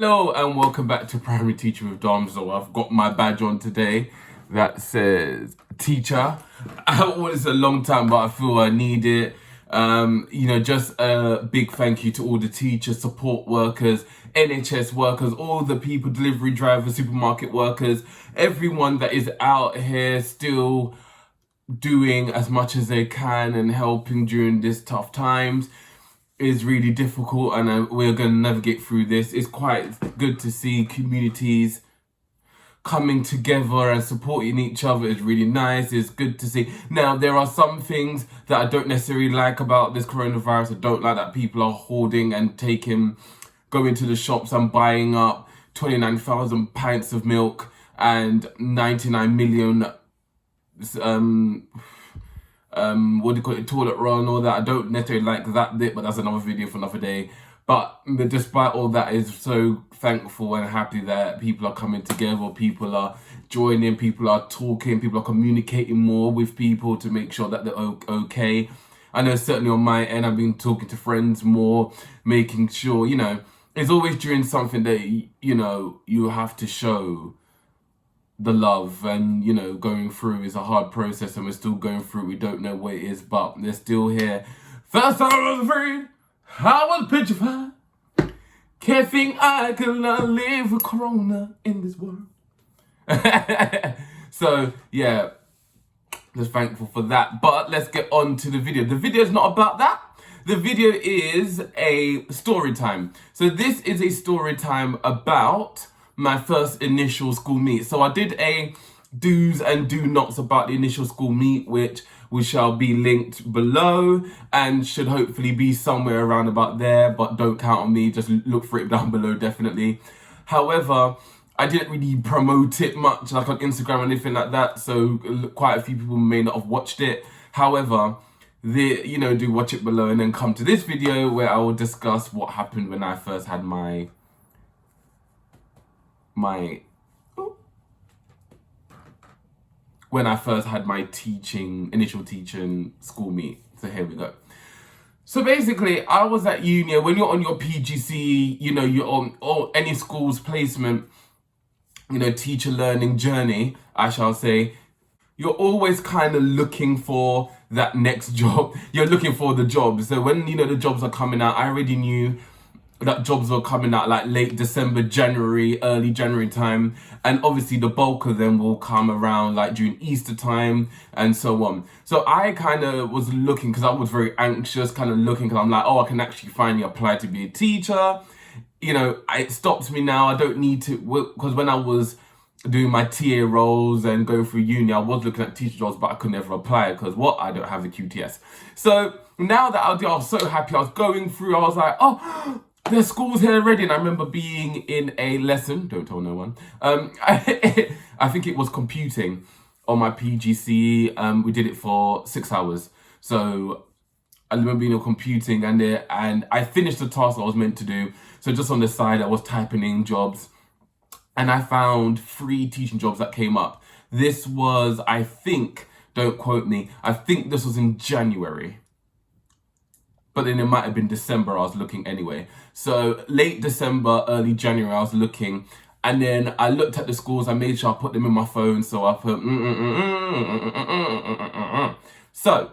Hello and welcome back to Primary Teacher with Dom. So I've got my badge on today that says teacher. Well, it's a long time, but I feel I need it. Just a big thank you to all the teachers, support workers, NHS workers, all the people, delivery drivers, supermarket workers, everyone that is out here still doing as much as they can and helping during this tough times is really difficult, and we're going to navigate through this. It's quite good to see communities coming together and supporting each other. Is really nice. It's good to see. Now, there are some things that I don't necessarily like about this coronavirus. I don't like that people are hoarding and going to the shops and buying up 29,000 pints of milk and 99 million what do you call it, toilet roll and all that. I don't necessarily like that bit, but that's another video for another day. But despite all that, is so thankful and happy that people are coming together, people are joining, people are talking, people are communicating more with people to make sure that they're okay. I know certainly on my end, I've been talking to friends more, making sure, it's always during something that, you have to show the love, and going through is a hard process, and we're still going through. We don't know what it is, but they're still here. First time I was afraid, I was petrified. Can't think I could not live with corona in this world. So yeah, just thankful for that. But let's get on to the video. The video is not about that. The video is a story time. So this is a story time about my first initial school meet. So I did a do's and do nots about the initial school meet, which we shall be linked below and should hopefully be somewhere around about there, but don't count on me, just look for it down below definitely. However, I didn't really promote it much like on Instagram or anything like that, so quite a few people may not have watched it. However, do watch it below and then come to this video where I will discuss what happened when I first had my initial teaching school meet. So here we go. So basically, I was at uni. When you're on your PGC, you're on, or any school's placement, teacher learning journey, I shall say, you're always kind of looking for that next job. You're looking for the job. So when, the jobs are coming out, I already knew that jobs were coming out like late December, January, early January time. And obviously the bulk of them will come around like during Easter time and so on. So I kind of was looking, because I was very anxious, kind of looking, because I'm like, I can actually finally apply to be a teacher. It stops me now. I don't need to, because when I was doing my TA roles and going through uni, I was looking at teacher roles, but I could never apply because I don't have the QTS. So now that I was so happy. I was going through, I was like, there's schools here already. And I remember being in a lesson, don't tell no one. I think it was computing on my PGCE. We did it for 6 hours. So I remember being in computing and I finished the task I was meant to do. So just on the side, I was typing in jobs and I found 3 teaching jobs that came up. This was, I think, don't quote me, I think this was in January. But then it might have been December I was looking anyway. So late December, early January I was looking. And then I looked at the schools, I made sure I put them in my phone. So I put So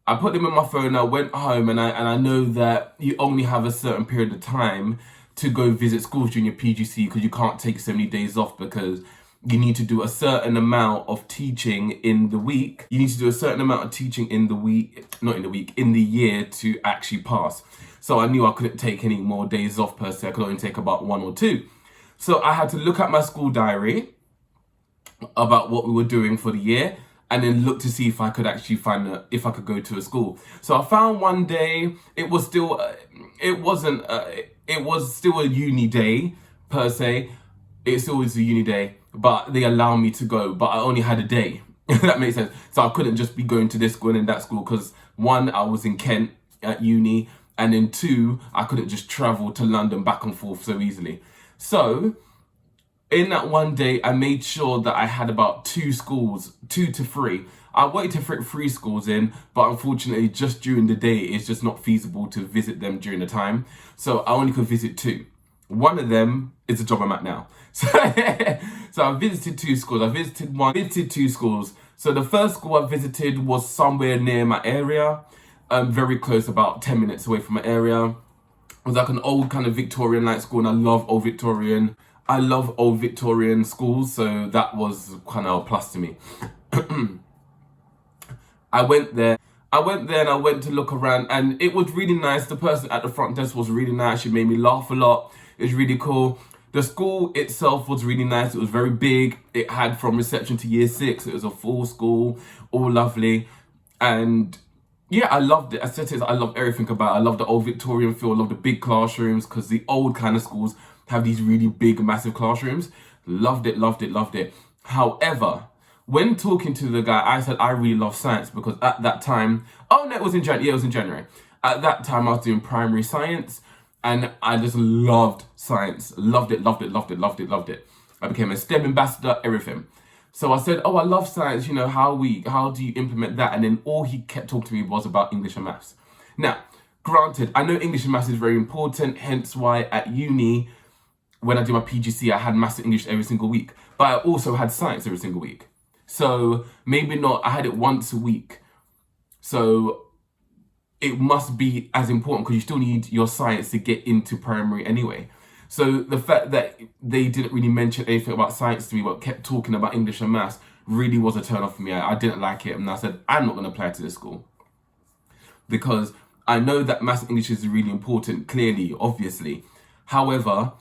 I put them in my phone, I went home, and I know that you only have a certain period of time to go visit schools during your PGC, because you can't take so many days off, because you need to do a certain amount of teaching in the week. You need to do a certain amount of teaching in the year to actually pass. So I knew I couldn't take any more days off per se. I could only take about 1 or 2. So I had to look at my school diary about what we were doing for the year, and then look to see if I could actually if I could go to a school. So I found one day. It was still, it was still a uni day per se. It still was a uni day, but they allowed me to go, but I only had a day. If that makes sense. So I couldn't just be going to this school and that school, because 1, I was in Kent at uni, and then 2, I couldn't just travel to London back and forth so easily. So in that one day, I made sure that I had about 2 schools, 2 to 3. I wanted to fit 3 schools in, but unfortunately just during the day, it's just not feasible to visit them during the time. So I only could visit 2. One of them is the job I'm at now. So I visited two schools. I visited two schools. So the first school I visited was somewhere near my area, very close, about 10 minutes away from my area. It was like an old kind of Victorian like school, and I love old Victorian schools, so that was kind of a plus to me. I went there and I went to look around, and it was really nice. The person at the front desk was really nice. She made me laugh a lot. It was really cool. The school itself was really nice. It was very big. It had from reception to year 6. It was a full school, all lovely. And yeah, I loved it. I said I love everything about it. I love the old Victorian feel. I love the big classrooms, because the old kind of schools have these really big, massive classrooms. Loved it, loved it, loved it. However, when talking to the guy, I said I really love science, because at that time, oh no, it was in January. Yeah, it was in January. At that time, I was doing primary science, and I just loved science. Loved it, loved it, loved it, loved it, loved it. I became a STEM ambassador, everything. So I said, oh, I love science, you know, how do you implement that? And then all he kept talking to me was about English and maths. Now, granted, I know English and maths is very important, hence why at uni, when I did my PGC, I had maths and English every single week. But I also had science every single week. So maybe not, I had it once a week. So it must be as important, because you still need your science to get into primary anyway. So the fact that they didn't really mention anything about science to me, but kept talking about English and maths, really was a turn off for me. I didn't like it, and I said, I'm not going to apply to this school. Because I know that maths and English is really important, clearly, obviously. However,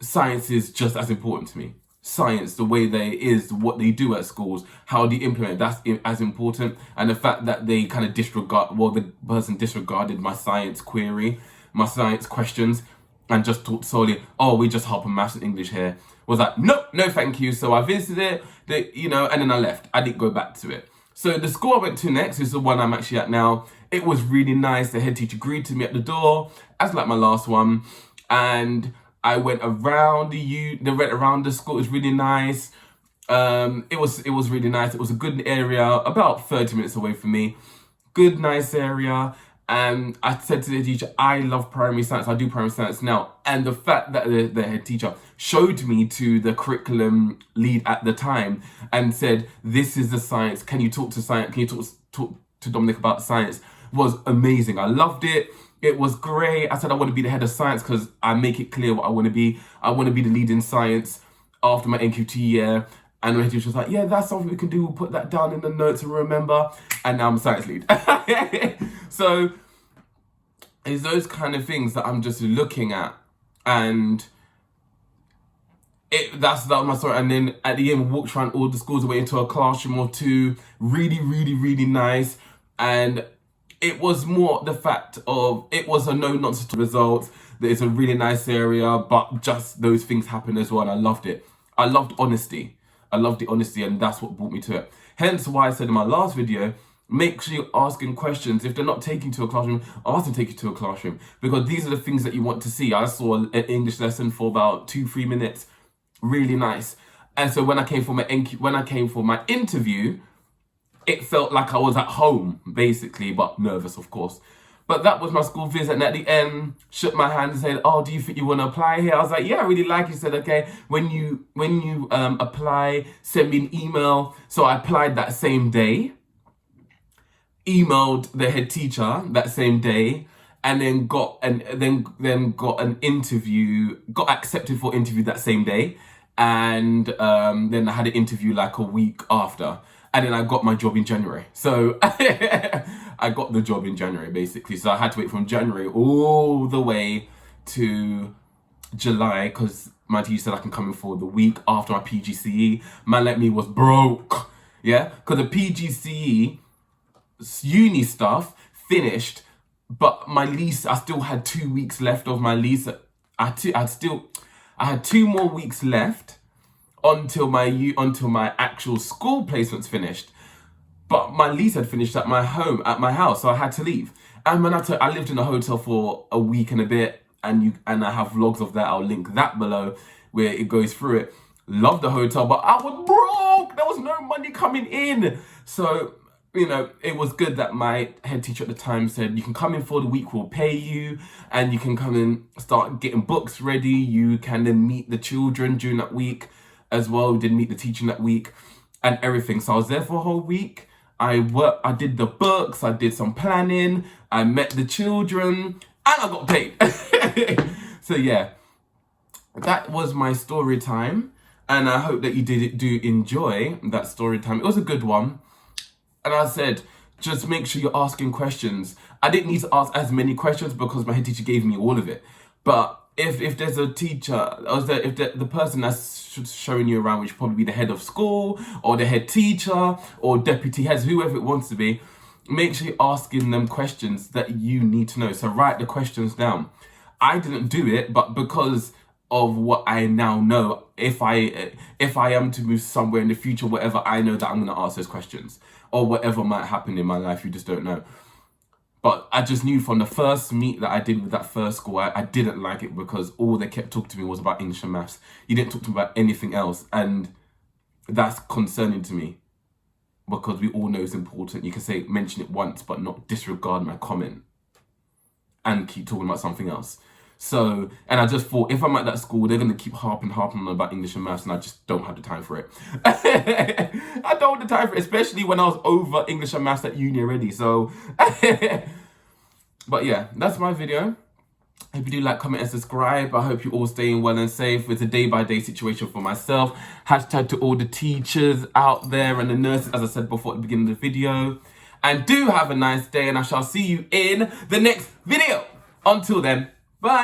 science is just as important to me. Science, the way they is, what they do at schools, how they implement, that's as important. And the fact that they kind of the person disregarded my science query, my science questions, and just talked solely, oh, we just help in maths and English here, was like, no, thank you. So I visited it, and then I left. I didn't go back to it. So the school I went to next is the one I'm actually at now. It was really nice. The head teacher greeted me at the door, as like my last one. And I went around the school. It was really nice. It was really nice. It was a good area, about 30 minutes away from me. Good, nice area. And I said to the teacher, I love primary science. I do primary science now. And the fact that the head teacher showed me to the curriculum lead at the time and said, this is the science. Can you talk to science? Can you talk to Dominic about science? Was amazing. I loved it. It was great. I said I want to be the head of science, because I make it clear what I want to be. I want to be the lead in science after my NQT year. And the head teacher was like, yeah, that's something we can do. We'll put that down in the notes and remember. And now I'm a science lead. So it's those kind of things that I'm just looking at. And that was my story. And then at the end, we walked around all the schools. I went into a classroom or two. Really, really, really nice. And it was more the fact of, it was a no-nonsense result. That it's a really nice area, but just those things happen as well. And I loved it. I loved honesty. I loved the honesty, and that's what brought me to it. Hence why I said in my last video, make sure you're asking questions. If they're not taking you to a classroom, ask them to take you to a classroom, because these are the things that you want to see. I saw an English lesson for about 2-3 minutes, really nice. And so when I came for my interview, it felt like I was at home, basically, but nervous, of course. But that was my school visit, and at the end, shook my hand and said, oh, do you think you want to apply here? I was like, yeah, I really like it. He said, okay, when you apply, send me an email. So I applied that same day, emailed the head teacher that same day, and then got an interview, got accepted for interview that same day. And then I had an interview like a week after. And then I got my job in January. So I got the job in January, basically. So I had to wait from January all the way to July, because my teacher said I can come in for the week after my PGCE. Man like me was broke, yeah? Because the PGCE uni stuff finished, but my lease, I still had 2 weeks left of my lease. I had 2 more weeks left until my actual school placements finished. But my lease had finished at my house, so I had to leave. And when I lived in a hotel for a week and a bit, and I have vlogs of that. I'll link that below where it goes through it. Loved the hotel, but I was broke. There was no money coming in. So you know, it was good that my head teacher at the time said, you can come in for the week, we'll pay you, and you can come and start getting books ready. You can then meet the children during that week as well. We did meet the teacher that week and everything. So I was there for a whole week. I did the books, I did some planning, I met the children, and I got paid. So yeah, that was my story time. And I hope that you do enjoy that story time. It was a good one. And I said, just make sure you're asking questions. I didn't need to ask as many questions because my head teacher gave me all of it. But if there's a teacher, or if the person that's showing you around, which would probably be the head of school or the head teacher or deputy heads, whoever it wants to be, make sure you're asking them questions that you need to know. So write the questions down. I didn't do it, but because of what I now know, if I am to move somewhere in the future, whatever, I know that I'm going to ask those questions, or whatever might happen in my life, you just don't know. But I just knew from the first meet that I did with that first school, I didn't like it because all they kept talking to me was about English and maths. You didn't talk to me about anything else, and that's concerning to me because we all know it's important. You can mention it once, but not disregard my comment and keep talking about something else. So, and I just thought, if I'm at that school, they're going to keep harping on about English and maths, and I just don't have the time for it. I don't have the time for it, especially when I was over English and maths at uni already. So, but yeah, that's my video. If you do like, comment and subscribe. I hope you're all staying well and safe. It's a day-by-day situation for myself. Hashtag to all the teachers out there and the nurses, as I said before at the beginning of the video. And do have a nice day, and I shall see you in the next video. Until then, bye.